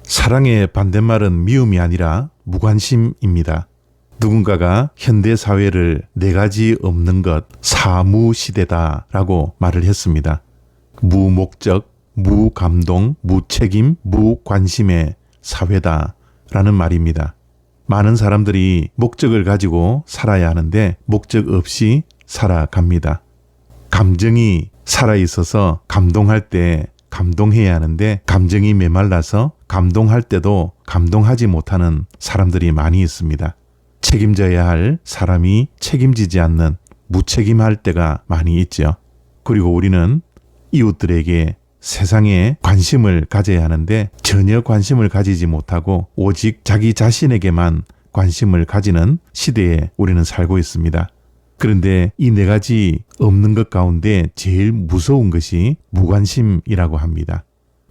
사랑의 반대말은 미움이 아니라 무관심입니다. 누군가가 현대 사회를 네 가지 없는 것, 사무시대다라고 말을 했습니다. 무목적, 무감동, 무책임, 무관심의 사회다라는 말입니다. 많은 사람들이 목적을 가지고 살아야 하는데 목적 없이 살아갑니다. 감정이 살아있어서 감동할 때 감동해야 하는데 감정이 메말라서 감동할 때도 감동하지 못하는 사람들이 많이 있습니다. 책임져야 할 사람이 책임지지 않는 무책임할 때가 많이 있죠. 그리고 우리는 이웃들에게 세상에 관심을 가져야 하는데 전혀 관심을 가지지 못하고 오직 자기 자신에게만 관심을 가지는 시대에 우리는 살고 있습니다. 그런데 이 네 가지 없는 것 가운데 제일 무서운 것이 무관심이라고 합니다.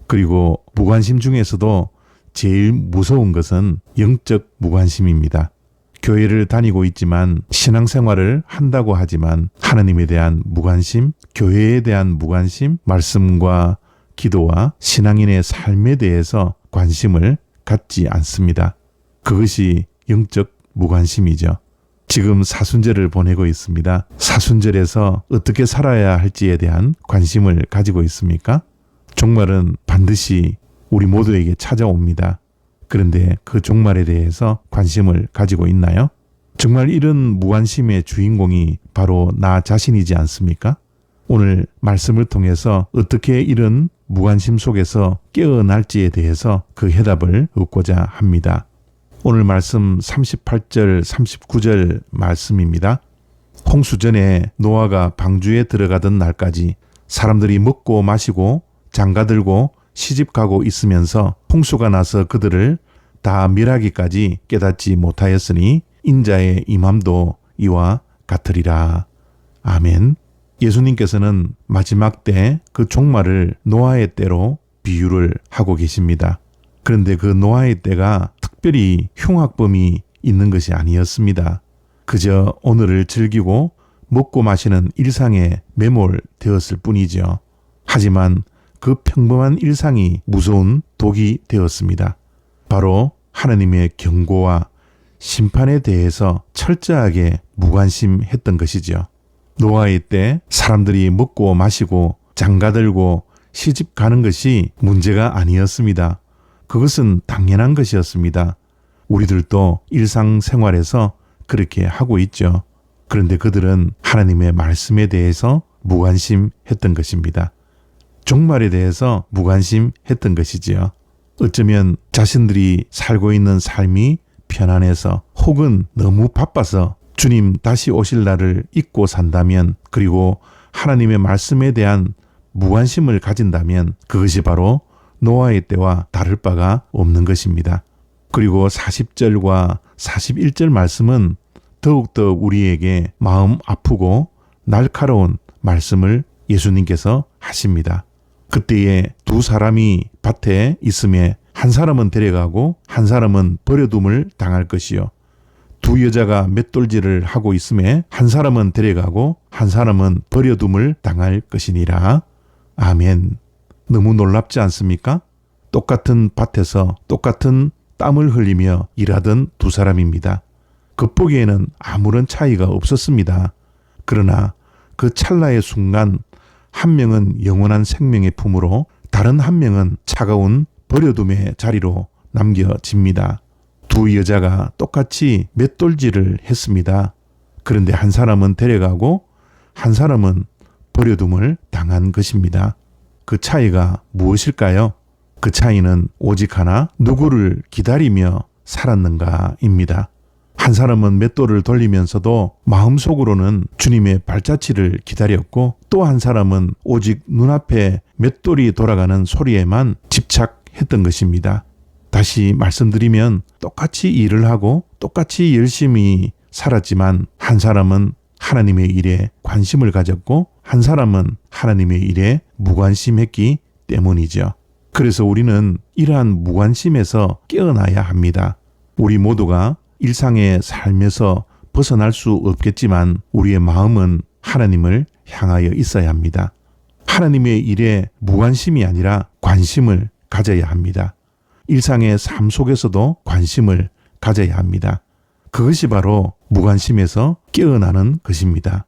그리고 무관심 중에서도 제일 무서운 것은 영적 무관심입니다. 교회를 다니고 있지만 신앙생활을 한다고 하지만 하나님에 대한 무관심, 교회에 대한 무관심, 말씀과 기도와 신앙인의 삶에 대해서 관심을 갖지 않습니다. 그것이 영적 무관심이죠. 지금 사순절을 보내고 있습니다. 사순절에서 어떻게 살아야 할지에 대한 관심을 가지고 있습니까? 종말은 반드시 우리 모두에게 찾아옵니다. 그런데 그 종말에 대해서 관심을 가지고 있나요? 정말 이런 무관심의 주인공이 바로 나 자신이지 않습니까? 오늘 말씀을 통해서 어떻게 이런 무관심 속에서 깨어날지에 대해서 그 해답을 얻고자 합니다. 오늘 말씀 38절, 39절 말씀입니다. 홍수 전에 노아가 방주에 들어가던 날까지 사람들이 먹고 마시고 장가들고 시집가고 있으면서 홍수가 나서 그들을 다 멸하기까지 깨닫지 못하였으니 인자의 임함도 이와 같으리라. 아멘. 예수님께서는 마지막 때 그 종말을 노아의 때로 비유를 하고 계십니다. 그런데 그 노아의 때가 특별히 흉악범이 있는 것이 아니었습니다. 그저 오늘을 즐기고 먹고 마시는 일상에 매몰되었을 뿐이죠. 하지만 그 평범한 일상이 무서운 독이 되었습니다. 바로 하나님의 경고와 심판에 대해서 철저하게 무관심했던 것이죠. 노아의 때 사람들이 먹고 마시고 장가들고 시집 가는 것이 문제가 아니었습니다. 그것은 당연한 것이었습니다. 우리들도 일상생활에서 그렇게 하고 있죠. 그런데 그들은 하나님의 말씀에 대해서 무관심했던 것입니다. 종말에 대해서 무관심했던 것이지요. 어쩌면 자신들이 살고 있는 삶이 편안해서 혹은 너무 바빠서 주님 다시 오실 날을 잊고 산다면, 그리고 하나님의 말씀에 대한 무관심을 가진다면 그것이 바로 노아의 때와 다를 바가 없는 것입니다. 그리고 40절과 41절 말씀은 더욱더 우리에게 마음 아프고 날카로운 말씀을 예수님께서 하십니다. 그때에 두 사람이 밭에 있음에 한 사람은 데려가고 한 사람은 버려둠을 당할 것이요. 두 여자가 맷돌질을 하고 있음에 한 사람은 데려가고 한 사람은 버려둠을 당할 것이니라. 아멘. 너무 놀랍지 않습니까? 똑같은 밭에서 똑같은 땀을 흘리며 일하던 두 사람입니다. 겉보기에는 아무런 차이가 없었습니다. 그러나 그 찰나의 순간 한 명은 영원한 생명의 품으로 다른 한 명은 차가운 버려둠의 자리로 남겨집니다. 두 여자가 똑같이 맷돌질을 했습니다. 그런데 한 사람은 데려가고 한 사람은 버려둠을 당한 것입니다. 그 차이가 무엇일까요? 그 차이는 오직 하나, 누구를 기다리며 살았는가입니다. 한 사람은 맷돌을 돌리면서도 마음속으로는 주님의 발자취를 기다렸고, 또 한 사람은 오직 눈앞에 맷돌이 돌아가는 소리에만 집착했던 것입니다. 다시 말씀드리면 똑같이 일을 하고 똑같이 열심히 살았지만 한 사람은 하나님의 일에 관심을 가졌고 한 사람은 하나님의 일에 무관심했기 때문이죠. 그래서 우리는 이러한 무관심에서 깨어나야 합니다. 우리 모두가 일상의 삶에서 벗어날 수 없겠지만 우리의 마음은 하나님을 향하여 있어야 합니다. 하나님의 일에 무관심이 아니라 관심을 가져야 합니다. 일상의 삶 속에서도 관심을 가져야 합니다. 그것이 바로 무관심에서 깨어나는 것입니다.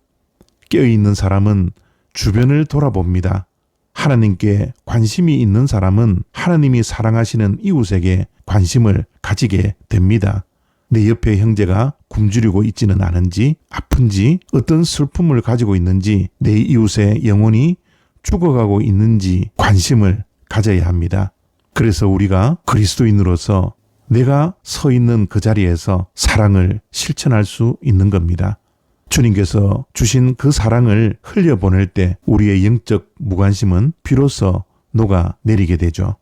깨어있는 사람은 주변을 돌아봅니다. 하나님께 관심이 있는 사람은 하나님이 사랑하시는 이웃에게 관심을 가지게 됩니다. 내 옆에 형제가 굶주리고 있지는 않은지, 아픈지, 어떤 슬픔을 가지고 있는지, 내 이웃의 영혼이 죽어가고 있는지 관심을 가져야 합니다. 그래서 우리가 그리스도인으로서 내가 서 있는 그 자리에서 사랑을 실천할 수 있는 겁니다. 주님께서 주신 그 사랑을 흘려보낼 때 우리의 영적 무관심은 비로소 녹아내리게 되죠.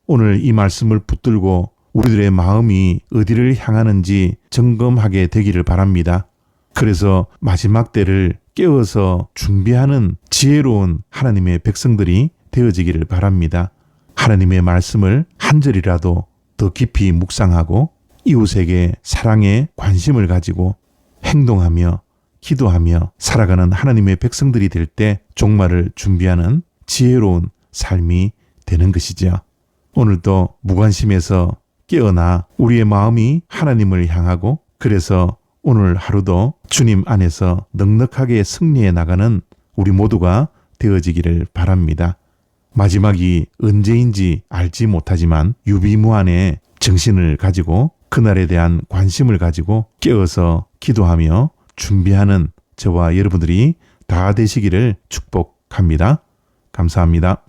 오늘 이 말씀을 붙들고 우리들의 마음이 어디를 향하는지 점검하게 되기를 바랍니다. 그래서 마지막 때를 깨워서 준비하는 지혜로운 하나님의 백성들이 되어지기를 바랍니다. 하나님의 말씀을 한 절이라도 더 깊이 묵상하고 이웃에게 사랑에 관심을 가지고 행동하며 기도하며 살아가는 하나님의 백성들이 될 때 종말을 준비하는 지혜로운 삶이 되는 것이죠. 오늘도 무관심에서 깨어나 우리의 마음이 하나님을 향하고 그래서 오늘 하루도 주님 안에서 넉넉하게 승리해 나가는 우리 모두가 되어지기를 바랍니다. 마지막이 언제인지 알지 못하지만 유비무환의 정신을 가지고 그날에 대한 관심을 가지고 깨어서 기도하며 준비하는 저와 여러분들이 다 되시기를 축복합니다. 감사합니다.